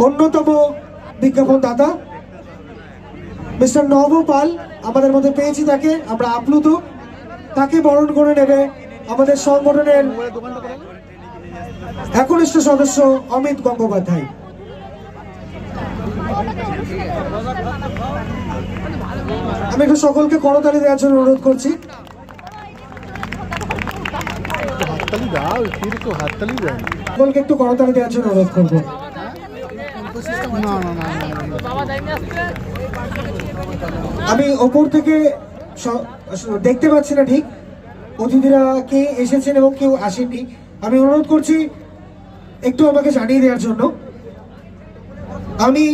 অন্যতম বিজ্ঞাপন দাতা মিস্টার নবপাল আমাদের মধ্যে পেয়েছি, তাকে আমরা আপ্লুত। তাকে বরণ করে নেবে আমাদের সংগঠনের একনিষ্ঠ সদস্য অমিত গঙ্গোপাধ্যায়। আমি একটু সকলকে করতালি দেওয়ার জন্য অনুরোধ করছি। সকলকে একটু করতালি দেওয়ার জন্য অনুরোধ করবো। আমি ওপর থেকে দেখতে পাচ্ছি না ঠিক অতিথিরা কে এসেছেন এবং কেউ আসেননি। আমি অনুরোধ করছি একটু আমাকে জানিয়ে দেওয়ার জন্য। আমি